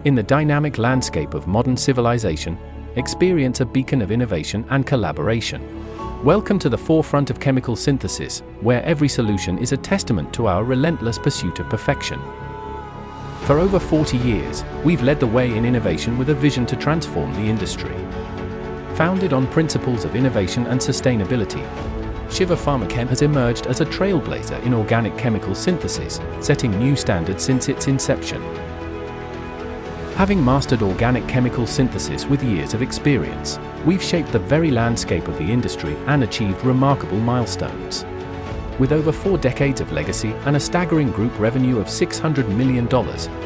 In the dynamic landscape of modern civilization, experience a beacon of innovation and collaboration. Welcome to the forefront of chemical synthesis, where every solution is a testament to our relentless pursuit of perfection. For over 40 years, we've led the way in innovation with a vision to transform the industry. Founded on principles of innovation and sustainability, Shiva Pharmachem has emerged as a trailblazer in organic chemical synthesis, setting new standards since its inception. Having mastered organic chemical synthesis with years of experience, we've shaped the very landscape of the industry and achieved remarkable milestones. With over 4 decades of legacy and a staggering group revenue of $600 million,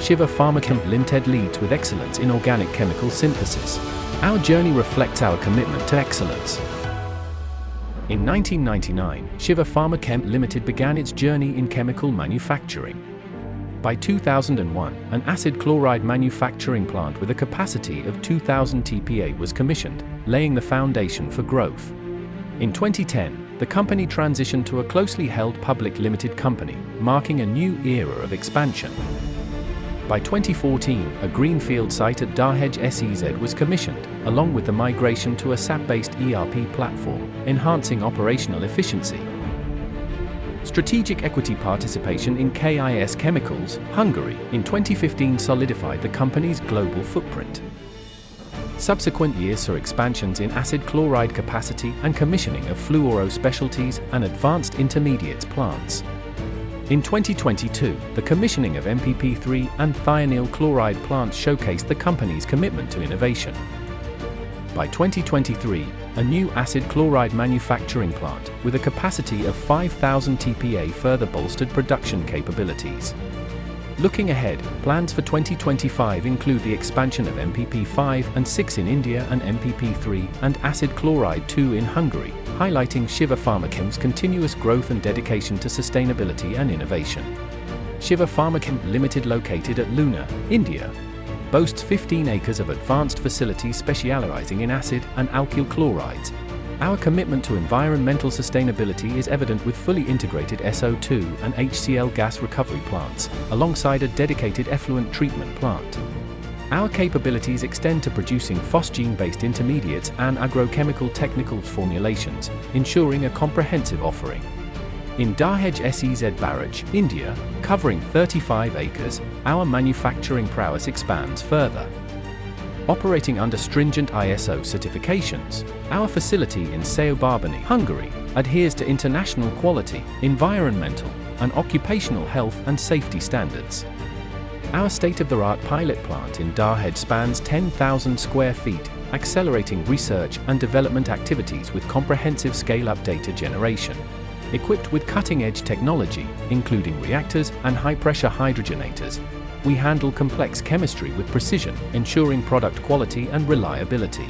Shiva Pharmachem Limited leads with excellence in organic chemical synthesis. Our journey reflects our commitment to excellence. In 1999, Shiva Pharmachem Limited began its journey in chemical manufacturing. By 2001, an acid chloride manufacturing plant with a capacity of 2,000 TPA was commissioned, laying the foundation for growth. In 2010, the company transitioned to a closely held public limited company, marking a new era of expansion. By 2014, a greenfield site at Dahej SEZ was commissioned, along with the migration to a SAP-based ERP platform, enhancing operational efficiency. Strategic equity participation in KIS Chemicals, Hungary, in 2015 solidified the company's global footprint. Subsequent years saw expansions in acid chloride capacity and commissioning of fluoro specialties and advanced intermediates plants. In 2022, the commissioning of MPP3 and thionyl chloride plants showcased the company's commitment to innovation. By 2023, a new acid chloride manufacturing plant with a capacity of 5,000 TPA further bolstered production capabilities. Looking ahead, plans for 2025 include the expansion of MPP5 and 6 in India and MPP3 and acid chloride 2 in Hungary, highlighting Shiva Pharmachem's continuous growth and dedication to sustainability and innovation. Shiva Pharmachem Limited, located at Luna, India, boasts 15 acres of advanced facilities specializing in acid and alkyl chlorides. Our commitment to environmental sustainability is evident with fully integrated SO2 and HCl gas recovery plants, alongside a dedicated effluent treatment plant. Our capabilities extend to producing phosgene-based intermediates and agrochemical technical formulations, ensuring a comprehensive offering. In Dahej SEZ Barrage, India, covering 35 acres, our manufacturing prowess expands further. Operating under stringent ISO certifications, our facility in Seobarbany, Hungary, adheres to international quality, environmental, and occupational health and safety standards. Our state-of-the-art pilot plant in Dahej spans 10,000 square feet, accelerating research and development activities with comprehensive scale-up data generation. Equipped with cutting-edge technology, including reactors and high-pressure hydrogenators, we handle complex chemistry with precision, ensuring product quality and reliability.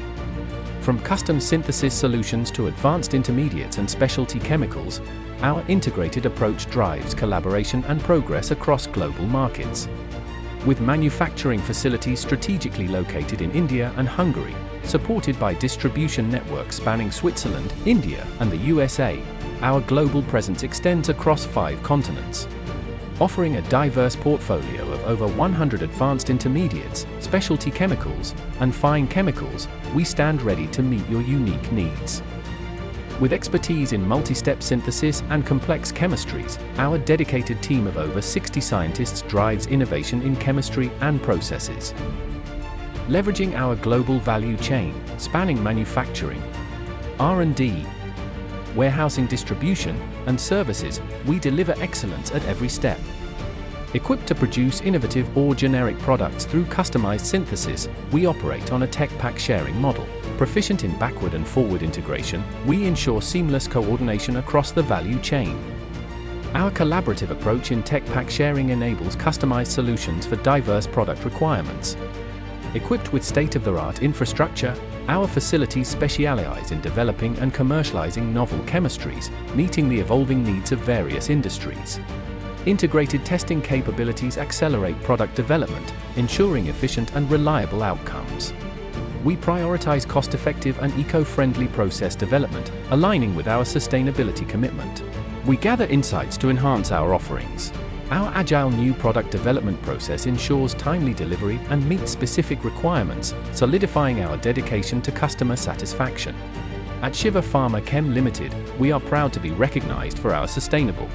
From custom synthesis solutions to advanced intermediates and specialty chemicals, our integrated approach drives collaboration and progress across global markets. With manufacturing facilities strategically located in India and Hungary, supported by distribution networks spanning Switzerland, India, and the USA, our global presence extends across 5 continents. Offering a diverse portfolio of over 100 advanced intermediates, specialty chemicals, and fine chemicals, we stand ready to meet your unique needs. With expertise in multi-step synthesis and complex chemistries, our dedicated team of over 60 scientists drives innovation in chemistry and processes. Leveraging our global value chain, spanning manufacturing, R&D, warehousing, distribution, and services, we deliver excellence at every step. Equipped to produce innovative or generic products through customized synthesis, we operate on a tech pack sharing model. Proficient in backward and forward integration, we ensure seamless coordination across the value chain. Our collaborative approach in tech pack sharing enables customized solutions for diverse product requirements. Equipped with state-of-the-art infrastructure, our facilities specialize in developing and commercializing novel chemistries, meeting the evolving needs of various industries. Integrated testing capabilities accelerate product development, ensuring efficient and reliable outcomes. We prioritize cost-effective and eco-friendly process development, aligning with our sustainability commitment. We gather insights to enhance our offerings. Our agile new product development process ensures timely delivery and meets specific requirements, solidifying our dedication to customer satisfaction. At Shiva Pharma Chem Limited, we are proud to be recognized for our sustainable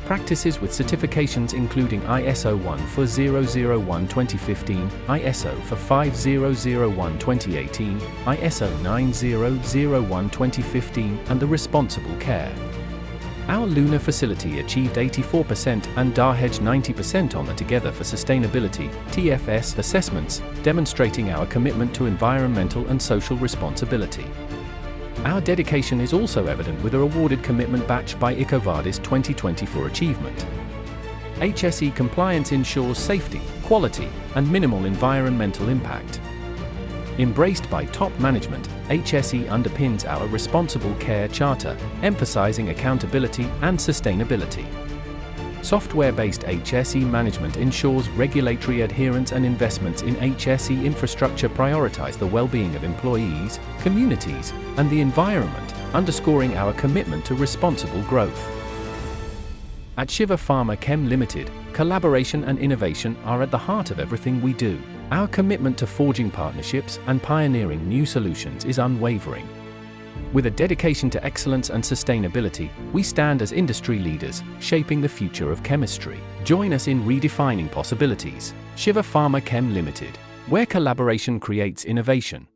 practices with certifications including ISO 14001:2015, ISO 5001:2018, ISO 9001:2015, and the Responsible Care. Our Luna facility achieved 84% and Dahej 90% on the Together for Sustainability (TFS) assessments, demonstrating our commitment to environmental and social responsibility. Our dedication is also evident with a awarded commitment badge by EcoVadis 2020 for achievement. HSE compliance ensures safety, quality, and minimal environmental impact. Embraced by top management, HSE underpins our Responsible Care Charter, emphasizing accountability and sustainability. Software-based HSE management ensures regulatory adherence, and investments in HSE infrastructure prioritize the well-being of employees, communities, and the environment, underscoring our commitment to responsible growth. At Shiva Pharma Chem Limited, collaboration and innovation are at the heart of everything we do. Our commitment to forging partnerships and pioneering new solutions is unwavering. With a dedication to excellence and sustainability, we stand as industry leaders, shaping the future of chemistry. Join us in redefining possibilities. Shiva Pharma Chem Limited, where collaboration creates innovation.